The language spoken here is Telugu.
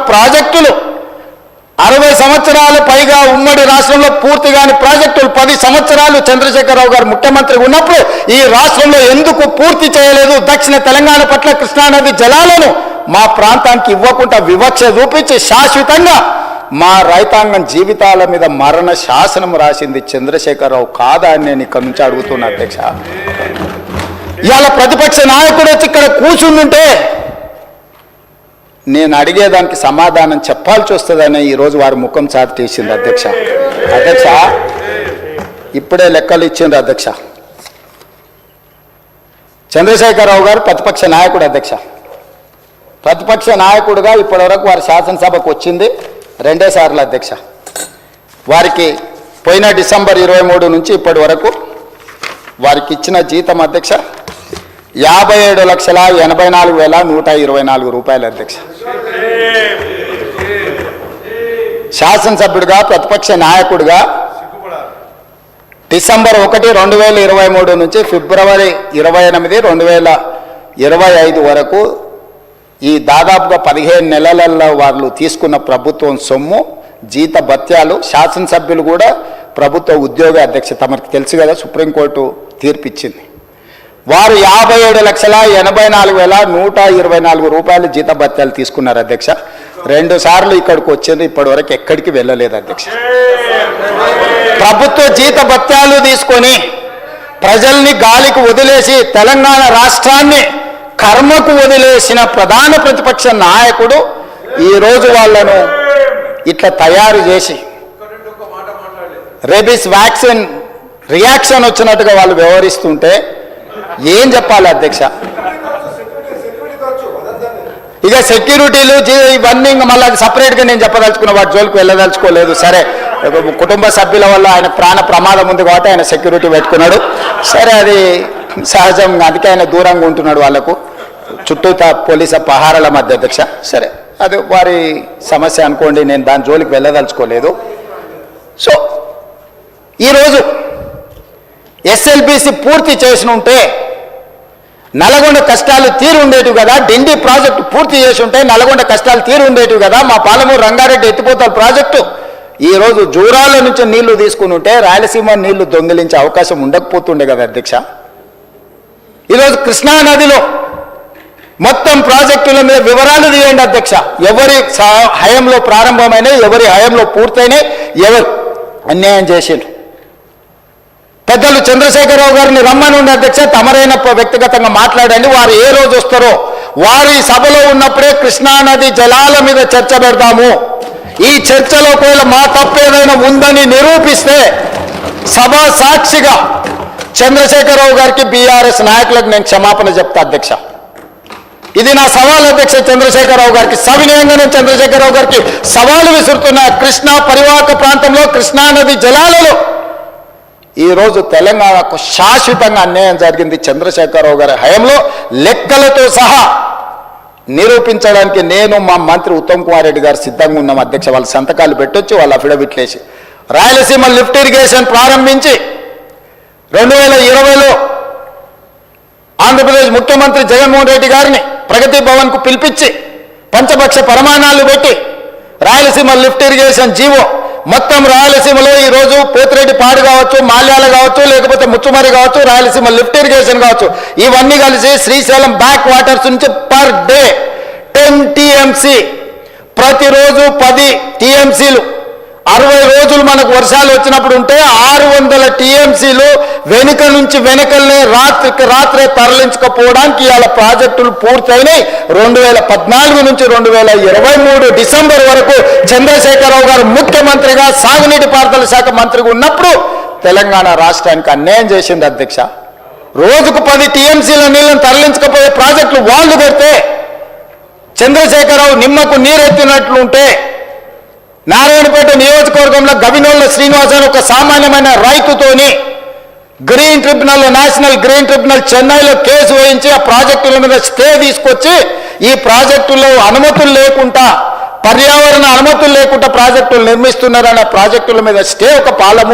ప్రాజెక్టులు 60 సంవత్సరాలు పైగా ఉమ్మడి రాష్ట్రంలో పూర్తి కాని ప్రాజెక్టులు 10 సంవత్సరాలు చంద్రశేఖరరావు గారు ముఖ్యమంత్రిగా ఉన్నప్పుడు ఈ రాష్ట్రంలో ఎందుకు పూర్తి చేయలేదు? దక్షిణ తెలంగాణ పట్ల కృష్ణానది జలాలను మా ప్రాంతానికి ఇవ్వకుండా వివక్ష చూపించి శాశ్వతంగా మా రైతాంగం జీవితాల మీద మరణ శాసనం రాసింది చంద్రశేఖరరావు కాదా అని నేను ఇక్కడ నుంచి అడుగుతున్నా అధ్యక్ష. ఇవాళ ప్రతిపక్ష నాయకుడు వచ్చి ఇక్కడ కూర్చుంటుంటే నేను అడిగేదానికి సమాధానం చెప్పాల్సి వస్తుందని ఈరోజు వారి ముఖం చాటేసింది అధ్యక్ష. అధ్యక్ష ఇప్పుడే లెక్కలు ఇచ్చిండ్రు అధ్యక్ష. చంద్రశేఖరరావు గారు ప్రతిపక్ష నాయకుడు అధ్యక్ష. ప్రతిపక్ష నాయకుడుగా ఇప్పటివరకు వారి శాసనసభకు వచ్చింది 2 సార్లు అధ్యక్ష. వారికి పోయిన డిసెంబర్ 23 నుంచి ఇప్పటి వరకు వారికి ఇచ్చిన జీతం అధ్యక్ష 57,84,124 రూపాయలు అధ్యక్ష. శాసనసభ్యుడిగా ప్రతిపక్ష నాయకుడిగా డిసెంబర్ 1, 2023 నుంచి ఫిబ్రవరి 28, 2025 వరకు ఈ దాదాపుగా 15 నెలలలో వాళ్ళు తీసుకున్న ప్రభుత్వం సొమ్ము జీత భత్యాలు శాసనసభ్యులు కూడా ప్రభుత్వ ఉద్యోగ అధ్యక్ష తమకు తెలుసు కదా, సుప్రీంకోర్టు తీర్పిచ్చింది. వారు 57,84,124 రూపాయలు జీత భత్యాలు తీసుకున్నారు అధ్యక్ష. 2 సార్లు ఇక్కడికి వచ్చింది, ఇప్పటి వరకు ఎక్కడికి వెళ్ళలేదు అధ్యక్ష. ప్రభుత్వ జీత భత్యాలు తీసుకొని ప్రజల్ని గాలికి వదిలేసి తెలంగాణ రాష్ట్రాన్ని కర్మకు వదిలేసిన ప్రధాన ప్రతిపక్ష నాయకుడు ఈరోజు వాళ్ళను ఇట్లా తయారు చేసి రేబీస్ వ్యాక్సిన్ రియాక్షన్ వచ్చినట్టుగా వాళ్ళు వ్యవహరిస్తుంటే ఏం చెప్పాలి అధ్యక్ష? ఇక సెక్యూరిటీలు ఇవన్నీ మళ్ళీ అది సపరేట్గా నేను చెప్పదలుచుకున్న వాటి జోలికి వెళ్ళదలుచుకోలేదు. సరే, కుటుంబ సభ్యుల వల్ల ఆయన ప్రాణ ప్రమాదం ఉంది కాబట్టి ఆయన సెక్యూరిటీ పెట్టుకున్నాడు. సరే, అది సహజం, అందుకే ఆయన దూరంగా ఉంటున్నాడు వాళ్ళకు చుట్టూ పోలీసు పహారాల మధ్య అధ్యక్ష. సరే, అది వారి సమస్య అనుకోండి, నేను దాని జోలికి వెళ్ళదలుచుకోలేదు. సో ఈరోజు ఎస్ఎల్బిసి పూర్తి చేసి ఉంటే నల్గొండ కష్టాలు తీరు ఉండేటివి కదా, డిండి ప్రాజెక్టు పూర్తి చేసి ఉంటే నల్గొండ కష్టాలు తీరు ఉండేటివి కదా, మా పాలమూరు రంగారెడ్డి ఎత్తిపోతల ప్రాజెక్టు ఈరోజు జూరాల నుంచి నీళ్లు తీసుకుని ఉంటే రాయలసీమ నీళ్లు దొంగిలించే అవకాశం ఉండకపోతుండే కదా అధ్యక్ష. ఈరోజు కృష్ణానదిలో మొత్తం ప్రాజెక్టుల మీద వివరాలు తీయండి అధ్యక్ష. ఎవరి హయంలో ప్రారంభమైనాయి, ఎవరి హయంలో పూర్తయినాయి, ఎవరు అన్యాయం చేసిండ్రు. పెద్దలు చంద్రశేఖరరావు గారిని రమ్మని అధ్యక్ష, తమరైన వ్యక్తిగతంగా మాట్లాడండి. వారు ఏ రోజు వస్తారో వారి సభలో ఉన్నప్పుడే కృష్ణానది జలాల మీద చర్చ పెడదాము. ఈ చర్చలో ఒకవేళ మా తప్పు ఏదైనా ఉందని నిరూపిస్తే సభా సాక్షిగా చంద్రశేఖరరావు గారికి బీఆర్ఎస్ నాయకులకు నేను క్షమాపణ చెప్తా అధ్యక్ష. ఇది నా సవాల్ అధ్యక్ష చంద్రశేఖరరావు గారికి. సవినయంగా నేను చంద్రశేఖరరావు గారికి సవాలు విసురుతున్న కృష్ణా పరివాహక ప్రాంతంలో కృష్ణానది జలాలలో ఈరోజు తెలంగాణకు శాశ్వతంగా అన్యాయం జరిగింది చంద్రశేఖరరావు గారి హయంలో, లెక్కలతో సహా నిరూపించడానికి నేను మా మంత్రి ఉత్తమ్ కుమార్ రెడ్డి గారు సిద్ధంగా ఉన్నాం అధ్యక్ష. వాళ్ళ సంతకాలు పెట్టొచ్చి వాళ్ళ అఫిడవిట్లు వేసి రాయలసీమ లిఫ్ట్ ఇరిగేషన్ ప్రారంభించి 2020లో ఆంధ్రప్రదేశ్ ముఖ్యమంత్రి జగన్మోహన్ రెడ్డి గారిని ప్రగతి భవన్కు పిలిపించి పంచపక్ష ప్రమాణాలు పెట్టి రాయలసీమ లిఫ్ట్ ఇరిగేషన్ జీవో మొత్తం రాయలసీమలో ఈరోజు పోతిరెడ్డి పాడు కావచ్చు, మాల్యాల కావచ్చు, లేకపోతే ముచ్చుమరి కావచ్చు, రాయలసీమ లిఫ్ట్ ఇరిగేషన్ కావచ్చు, ఇవన్నీ కలిసి శ్రీశైలం బ్యాక్ వాటర్స్ నుంచి పర్ డే 10 TMC, ప్రతిరోజు 10 TMCలు 60 రోజులు మనకు వర్షాలు వచ్చినప్పుడు ఉంటే 600 TMCలు వెనుక నుంచి వెనకల్నే రాత్రికి రాత్రే తరలించకపోవడానికి ఇవాళ ప్రాజెక్టులు పూర్తయినాయి. 2014 నుంచి 2023 డిసెంబర్ వరకు చంద్రశేఖరరావు గారు ముఖ్యమంత్రిగా సాగునీటి పారుదల శాఖ మంత్రిగా ఉన్నప్పుడు తెలంగాణ రాష్ట్రానికి అన్యాయం చేసింది అధ్యక్ష. రోజుకు 10 TMCల నీళ్ళని తరలించకపోయే ప్రాజెక్టులు వాళ్ళు పెడితే చంద్రశేఖరరావు నిమ్మకు నీరెత్తినట్లుంటే నారాయణపేట నియోజకవర్గంలో గవినోళ్ళ శ్రీనివాస్ అని ఒక సామాన్యమైన రైతుతోని green tribunal, national green tribunal చెన్నైలో కేసు వేయించి ఆ ప్రాజెక్టుల మీద స్టే తీసుకొచ్చి ఈ ప్రాజెక్టులో అనుమతులు లేకుండా, పర్యావరణ అనుమతులు లేకుండా ప్రాజెక్టులు నిర్మిస్తున్నారన్న ప్రాజెక్టుల మీద స్టే ఒక పాలము